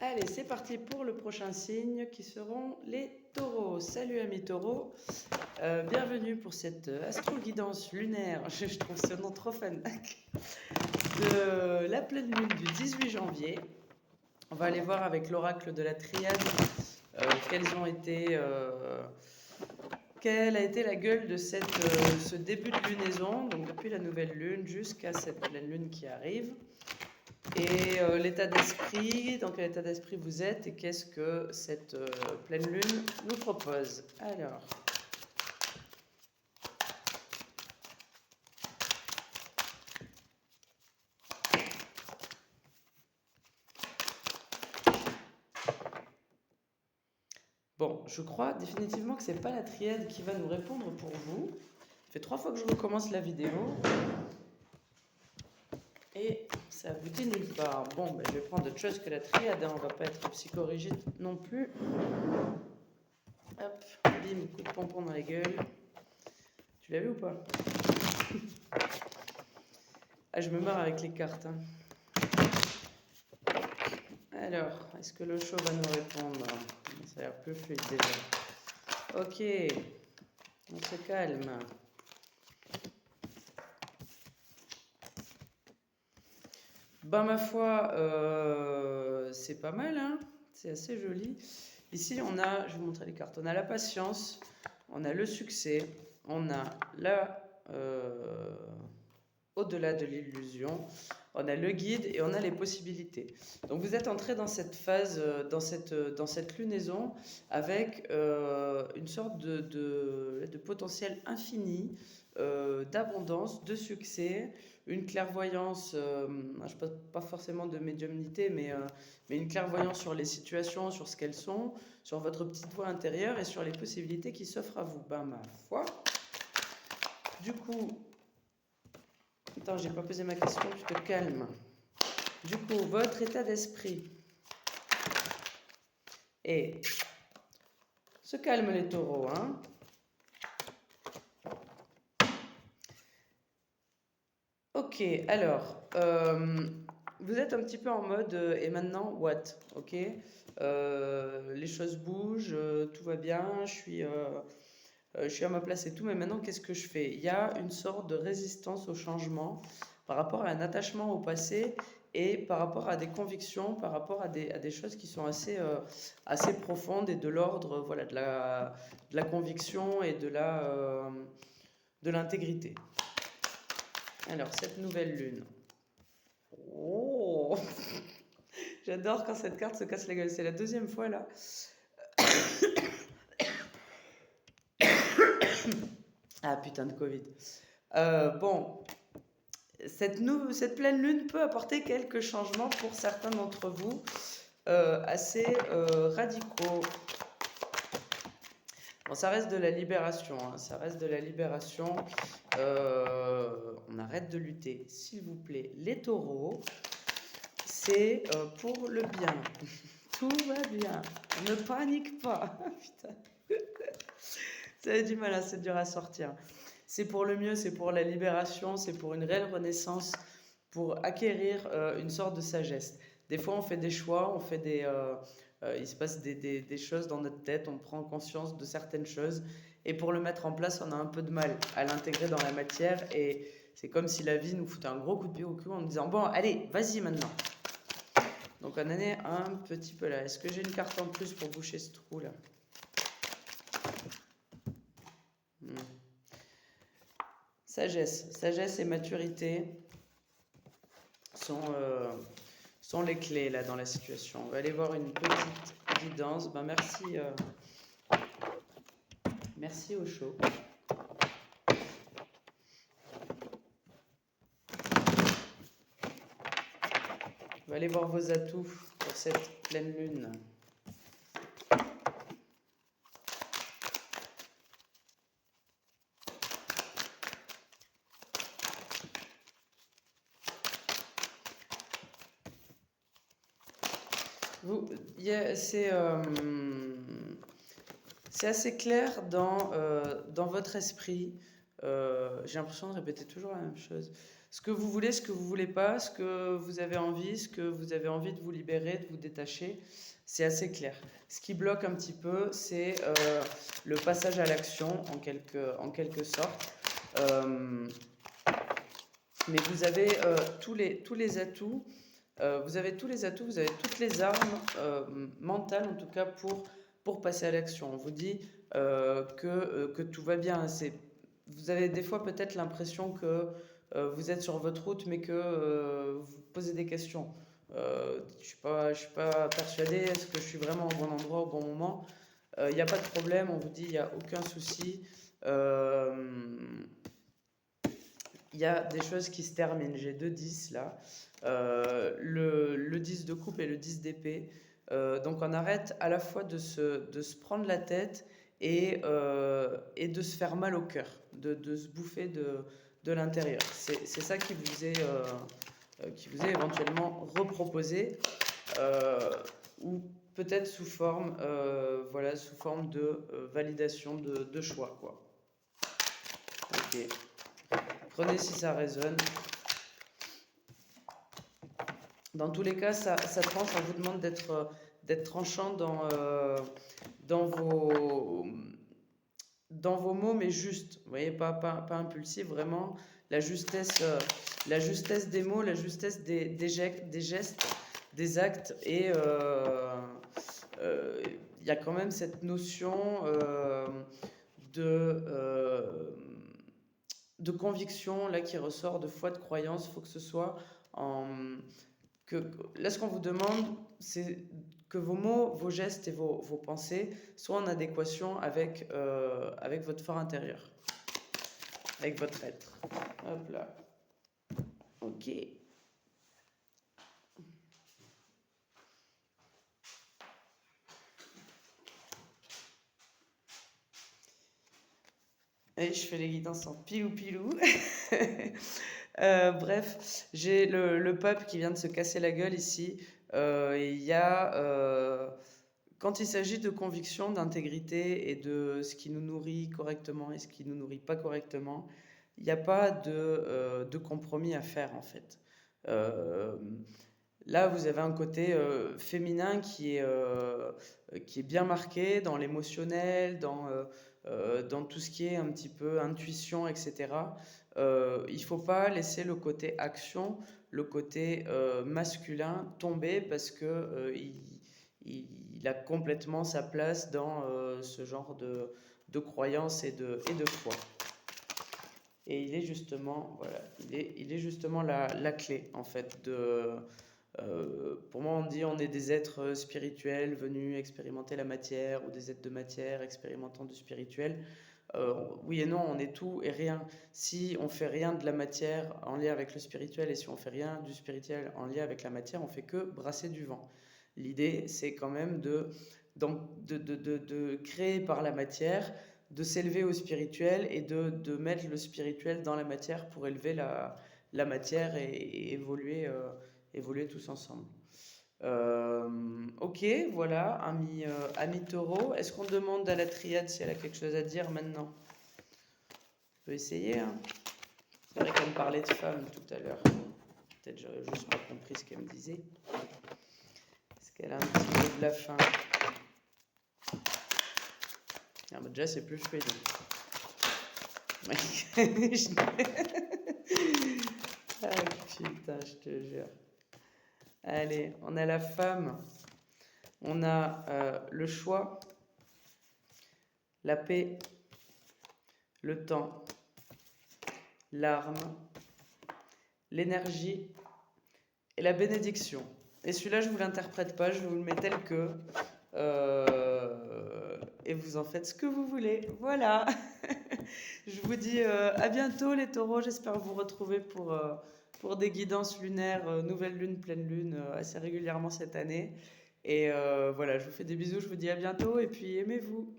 Allez, c'est parti pour le prochain signe qui seront les taureaux. Salut amis taureaux, bienvenue pour cette astro-guidance lunaire, je trouve ce nom trop fun, de la pleine lune du 18 janvier. On va aller voir avec l'oracle de la triade quelle a été la gueule de ce début de lunaison, donc depuis la nouvelle lune jusqu'à cette pleine lune qui arrive. Et l'état d'esprit, dans quel état d'esprit vous êtes et qu'est-ce que cette pleine lune nous propose. Alors, bon, je crois définitivement que c'est pas la triade qui va nous répondre pour vous. Ça fait 3 fois que je recommence la vidéo et ça aboutit nulle part. Bon, ben, je vais prendre autre chose que la triade, hein. On va pas être psychorigide non plus. Hop, bim, coup de pompon dans la gueule. Tu l'as vu ou pas? Ah, je me marre avec les cartes, hein. Alors, est-ce que le show va nous répondre? Ça a l'air plus fluide déjà. Ok, on se calme. Ben ma foi, c'est pas mal, hein, c'est assez joli. Ici, on a, je vais vous montrer les cartes, on a la patience, on a le succès, on a la... au-delà de l'illusion, on a le guide et on a les possibilités. Donc vous êtes entré dans cette phase, dans cette lunaison avec une sorte de potentiel infini, d'abondance, de succès, une clairvoyance, je ne parle pas forcément de médiumnité, mais une clairvoyance sur les situations, sur ce qu'elles sont, sur votre petite voix intérieure et sur les possibilités qui s'offrent à vous. Ben ma foi. Du coup, attends, j'ai pas posé ma question, tu te calmes. Du coup, votre état d'esprit est... Se calme les taureaux, hein. Ok, alors, vous êtes un petit peu en mode et maintenant, what? Ok, les choses bougent, tout va bien, je suis à ma place et tout, mais maintenant, qu'est-ce que je fais? Il y a une sorte de résistance au changement par rapport à un attachement au passé et par rapport à des convictions, par rapport à des choses qui sont assez profondes et de l'ordre, voilà, de la conviction et de l'intégrité. Alors, cette nouvelle lune. Oh! J'adore quand cette carte se casse la gueule. C'est la deuxième fois là. Ah putain de Covid. Bon, cette pleine lune peut apporter quelques changements pour certains d'entre vous, assez radicaux. Bon, ça reste de la libération, hein, ça reste de la libération. On arrête de lutter, s'il vous plaît. Les taureaux, c'est pour le bien. Tout va bien. Ne panique pas. Putain. Ça a du mal, hein, c'est dur à sortir. C'est pour le mieux, c'est pour la libération, c'est pour une réelle renaissance, pour acquérir une sorte de sagesse. Des fois, on fait des choix, il se passe des choses dans notre tête, on prend conscience de certaines choses, et pour le mettre en place, on a un peu de mal à l'intégrer dans la matière, et c'est comme si la vie nous foutait un gros coup de pied au cul en nous disant « Bon, allez, vas-y maintenant !» Donc on en est un petit peu là. Est-ce que j'ai une carte en plus pour boucher ce trou-là? Sagesse. Sagesse et maturité sont les clés là dans la situation. On va aller voir une petite guidance. Ben merci au show. On va aller voir vos atouts pour cette pleine lune. C'est assez clair dans votre esprit. J'ai l'impression de répéter toujours la même chose. ce que vous voulez, ce que vous voulez pas, ce que vous avez envie, ce que vous avez envie de vous libérer, de vous détacher. C'est assez clair. Ce qui bloque un petit peu, c'est le passage à l'action en quelque sorte. Euh, mais vous avez tous les atouts. Vous avez tous les atouts, vous avez toutes les armes mentales, en tout cas, pour passer à l'action. On vous dit que tout va bien. Vous avez des fois peut-être l'impression que vous êtes sur votre route, mais que vous posez des questions. Je suis pas persuadé, est-ce que je suis vraiment au bon endroit, au bon moment? Il n'y a pas de problème, on vous dit, il n'y a aucun souci. Euh, il y a des choses qui se terminent. J'ai deux 10 là. Le 10 de coupe et le 10 d'épée. Donc on arrête à la fois de se prendre la tête et de se faire mal au cœur, de se bouffer de l'intérieur. C'est ça qui vous est éventuellement reproposé, ou peut-être sous forme, voilà, sous forme de validation de choix, quoi. Ok. Prenez si ça résonne. Dans tous les cas, ça tranche. On vous demande d'être tranchant dans vos mots, mais juste. Vous voyez, pas impulsif, vraiment. La justesse des mots, la justesse des gestes, des actes. Et il y a quand même cette notion de, euh, de conviction là qui ressort, de foi, de croyance. Il faut que ce soit en là, ce qu'on vous demande, c'est que vos mots, vos gestes et vos pensées soient en adéquation avec votre fort intérieur, avec votre être. Hop là. Ok. Et je fais les guidances en pilou-pilou. Bref, j'ai le pape qui vient de se casser la gueule ici. Il y a, quand il s'agit de conviction, d'intégrité et de ce qui nous nourrit correctement et ce qui nous nourrit pas correctement, il n'y a pas de compromis à faire en fait. Euh, Là, vous avez un côté féminin qui est bien marqué dans l'émotionnel, dans tout ce qui est un petit peu intuition, etc. Il ne faut pas laisser le côté action, le côté masculin tomber parce que il a complètement sa place dans ce genre de croyance et de foi. Et il est justement, voilà, il est justement la clé en fait pour moi, on dit on est des êtres spirituels venus expérimenter la matière ou des êtres de matière expérimentant du spirituel. Oui et non, on est tout et rien. Si on fait rien de la matière en lien avec le spirituel et si on fait rien du spirituel en lien avec la matière, on fait que brasser du vent. L'idée, c'est quand même de créer par la matière, de s'élever au spirituel et de mettre le spirituel dans la matière pour élever la matière et évoluer, évoluer tous ensemble. Ok, voilà, ami taureau. Est-ce qu'on demande à la triade si elle a quelque chose à dire maintenant? On peut essayer, hein. C'est vrai qu'elle me parlait de femmes tout à l'heure. Peut-être j'aurais juste pas compris ce qu'elle me disait. Est-ce qu'elle a un petit mot de la fin? Ah bah déjà c'est plus fluide. Ah putain, je te jure. Allez, on a la femme, on a le choix, la paix, le temps, l'arme, l'énergie et la bénédiction. Et celui-là, je ne vous l'interprète pas, je vous le mets tel que. Et vous en faites ce que vous voulez. Voilà. Je vous dis à bientôt les taureaux. J'espère vous retrouver pour des guidances lunaires, nouvelle lune, pleine lune, assez régulièrement cette année. Et voilà, je vous fais des bisous, je vous dis à bientôt et puis aimez-vous.